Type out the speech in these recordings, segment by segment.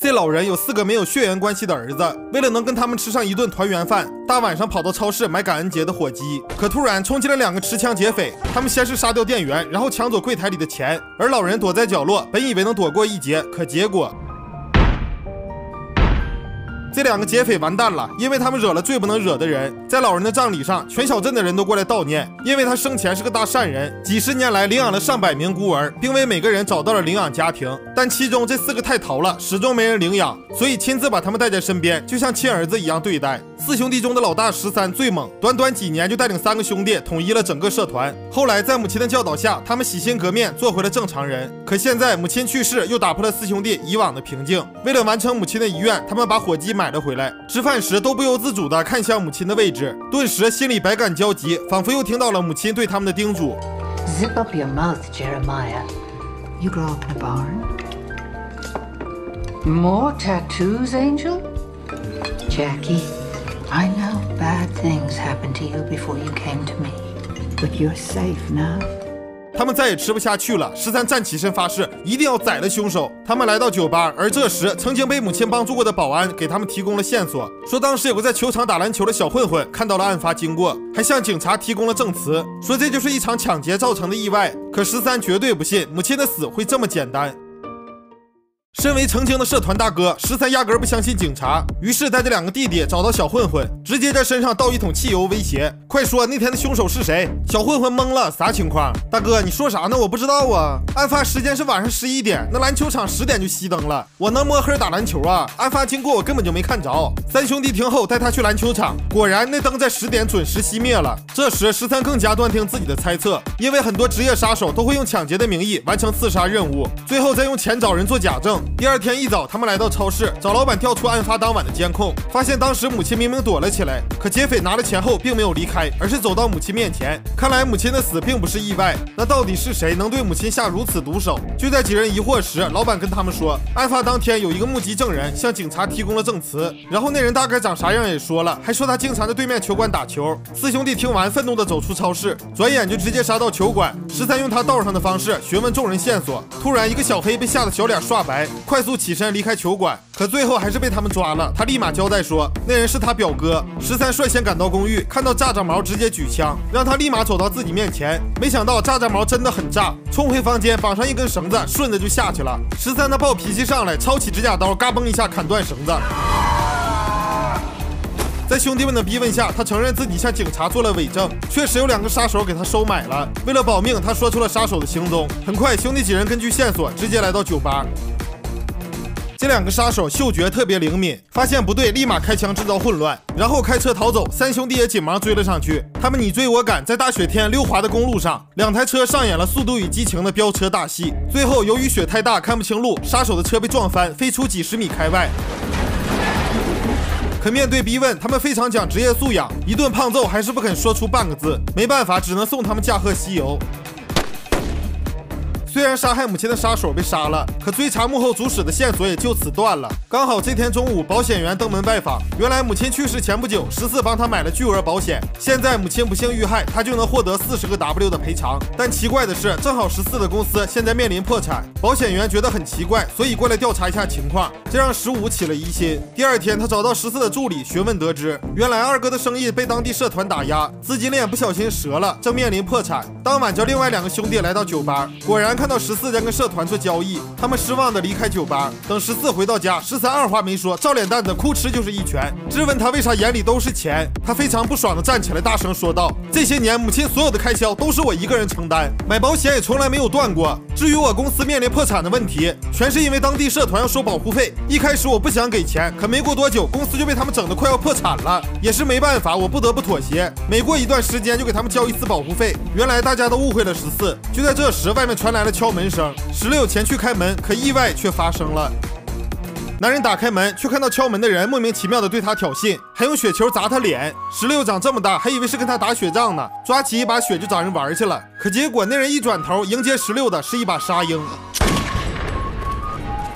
这老人有4个没有血缘关系的儿子，为了能跟他们吃上一顿团圆饭，大晚上跑到超市买感恩节的火鸡。可突然冲进了2个持枪劫匪，他们先是杀掉店员，然后抢走柜台里的钱，而老人躲在角落，本以为能躲过一劫，可结果这2个劫匪完蛋了，因为他们惹了最不能惹的人。在老人的葬礼上，全小镇的人都过来悼念，因为他生前是个大善人，几十年来领养了上百名孤儿，并为每个人找到了领养家庭。但其中这4个太淘了，始终没人领养，所以亲自把他们带在身边，就像亲儿子一样对待。4兄弟中的老大13最猛，短短几年就带领3个兄弟统一了整个社团。后来在母亲的教导下，他们洗心革面，做回了正常人。可现在母亲去世，又打破了4兄弟以往的平静。为了完成母亲的遗愿，他们把火鸡买了回来，吃饭时都不由自主地看向母亲的位置，顿时心里百感交集，仿佛又听到了母亲对他们的叮嘱。 Zip up your mouth, Jeremiah. You grow up in a barn? More tattoos, Angel? Jackie, I know bad things happened to you before you came to me, but you're safe now. 他们再也吃不下去了，13站起身发誓一定要宰了凶手。他们来到酒吧，而这时曾经被母亲帮助过的保安给他们提供了线索，说当时有个在球场打篮球的小混混看到了案发经过，还向警察提供了证词，说这就是一场抢劫造成的意外。可13绝对不信母亲的死会这么简单。 身为曾经的社团大哥，13压根不相信警察，于是带着2个弟弟找到小混混，直接在身上倒一桶汽油威胁：“快说那天的凶手是谁？”小混混懵了，啥情况？大哥，你说啥呢？我不知道啊。案发时间是晚上11点，那篮球场10点就熄灯了，我能摸黑打篮球啊？案发经过我根本就没看着。3兄弟听后带他去篮球场，果然那灯在10点准时熄灭了。这时13更加断定自己的猜测，因为很多职业杀手都会用抢劫的名义完成刺杀任务，最后再用钱找人做假证。 第2天一早，他们来到超市，找老板调出案发当晚的监控，发现当时母亲明明躲了起来，可劫匪拿了钱后并没有离开，而是走到母亲面前。看来母亲的死并不是意外，那到底是谁能对母亲下如此毒手？就在几人疑惑时，老板跟他们说，案发当天有一个目击证人向警察提供了证词，然后那人大概长啥样也说了，还说他经常在对面球馆打球。4兄弟听完，愤怒地走出超市，转眼就直接杀到球馆。13用他道上的方式询问众人线索，突然一个小黑被吓得小脸刷白，快速起身离开球馆，可最后还是被他们抓了。他立马交代说，那人是他表哥。13率先赶到公寓，看到炸炸毛直接举枪，让他立马走到自己面前。没想到炸炸毛真的很炸，冲回房间绑上一根绳子，顺着就下去了。13的暴脾气上来，抄起指甲刀，嘎嘣一下砍断绳子。在兄弟们的逼问下，他承认自己向警察做了伪证，确实有2个杀手给他收买了。为了保命，他说出了杀手的行踪。很快，兄弟几人根据线索直接来到酒吧。 这2个杀手嗅觉特别灵敏，发现不对，立马开枪制造混乱，然后开车逃走。3兄弟也紧忙追了上去。他们你追我赶，在大雪天溜滑的公路上，2台车上演了《速度与激情》的飙车大戏。最后由于雪太大看不清路，杀手的车被撞翻，飞出几10米开外。可面对逼问，他们非常讲职业素养，一顿胖揍还是不肯说出半个字。没办法，只能送他们驾鹤西游。 虽然杀害母亲的杀手被杀了，可追查幕后主使的线索也就此断了。刚好这天中午，保险员登门拜访，原来母亲去世前不久，14帮他买了巨额保险，现在母亲不幸遇害，他就能获得40个 W 的赔偿。但奇怪的是，正好14的公司现在面临破产，保险员觉得很奇怪，所以过来调查一下情况，这让15起了疑心。第2天，他找到14的助理询问，得知原来2哥的生意被当地社团打压，资金链不小心折了，正面临破产。当晚叫另外2个兄弟来到酒吧，果然看到14在跟社团做交易，他们失望的离开酒吧。等14回到家，13二话没说，照脸蛋子哭哧就是一拳，质问他为啥眼里都是钱。他非常不爽的站起来，大声说道：“这些年母亲所有的开销都是我一个人承担，买保险也从来没有断过。至于我公司面临破产的问题，全是因为当地社团要收保护费。一开始我不想给钱，可没过多久，公司就被他们整得快要破产了，也是没办法，我不得不妥协。每过一段时间就给他们交一次保护费。原来大家都误会了14。就在这时，外面传来了敲门声。16前去开门，可意外却发生了。男人打开门，却看到敲门的人莫名其妙的对他挑衅，还用雪球砸他脸。16长这么大，还以为是跟他打雪仗呢，抓起一把雪就找人玩去了。可结果那人一转头，迎接16的是一把沙鹰。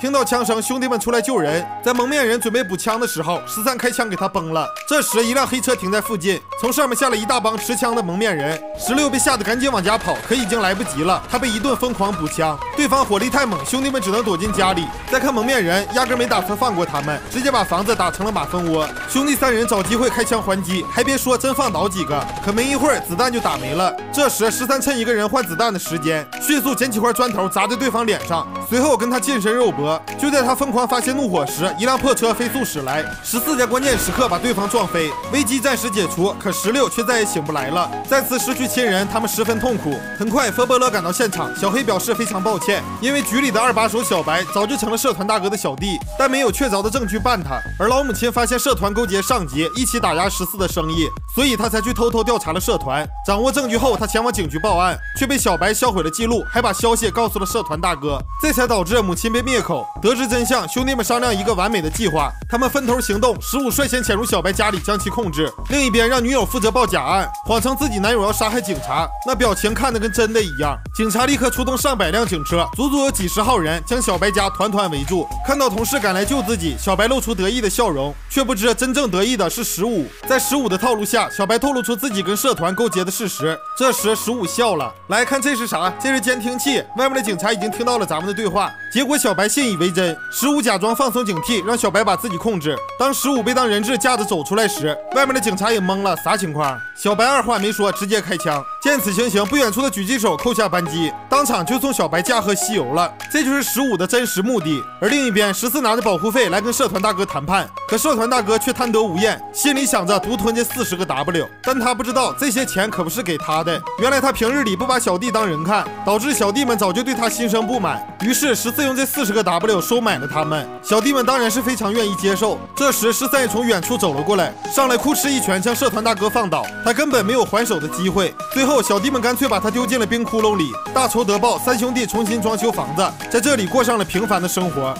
听听到枪声，兄弟们出来救人。在蒙面人准备补枪的时候，13开枪给他崩了。这时一辆黑车停在附近，从上面下来一大帮持枪的蒙面人。16被吓得赶紧往家跑，可已经来不及了。他被一顿疯狂补枪，对方火力太猛，兄弟们只能躲进家里。再看蒙面人，压根没打算放过他们，直接把房子打成了马蜂窝。兄弟3人找机会开枪还击，还别说真放倒几个，可没一会儿子弹就打没了。这时13趁一个人换子弹的时间，迅速捡起块砖头砸在对方脸上，随后跟他近身肉搏。就在他疯狂发泄怒火时，一辆破车飞速驶来，14在关键时刻把对方撞飞，危机暂时解除，可16却再也醒不来了。再次失去亲人，他们十分痛苦。很快佛伯勒赶到现场，小黑表示非常抱歉，因为局里的2把手小白早就成了社团大哥的小弟，但没有确凿的证据办他。而老母亲发现社团勾结上级一起打压14的生意，所以他才去偷偷调查了社团。掌握证据后，他前往警局报案，却被小白销毁了记录，还把消息告诉了社团大哥，这才导致母亲被灭口。得知真相，兄弟们商量一个完美的计划，他们分头行动，15率先潜入小白家里将其控制，另一边让女友负责报假案，谎称自己男友要杀害警察，那表情看得跟真的一样。警察立刻出动上百辆警车，足足有几十号人将小白家团团围住。看到同事赶来救自己，小白露出得意的笑容，却不知真正得意的是15。在15的套路下，小白透露出自己跟社团勾结的事实。这时15笑了，来看这是啥？这是监听器，外面的警察已经听到了咱们的对话。结果小白信以为真，15假装放松警惕，让小白把自己控制。当15被当人质架着走出来时，外面的警察也懵了，啥情况？小白二话没说，直接开枪。见此情形，不远处的狙击手扣下扳机，当场就送小白驾鹤西游了。这就是15的真实目的。而另一边，14拿着保护费来跟社团大哥谈判，可社团大哥却贪得无厌，心里想着独吞这40个 W， 但他不知道这些钱可不是给他的。原来他平日里不把小弟当人看，导致小弟们早就对他心生不满。于是14用这40个 W 收买了他们，小弟们当然是非常愿意接受。这时13也从远处走了过来，上来哭哧一拳将社团大哥放倒，他根本没有还手的机会。最后小弟们干脆把他丢进了冰窟窿里。大仇得报，3兄弟重新装修房子，在这里过上了平凡的生活。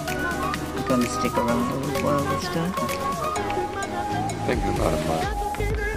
Thinking about it, Mom.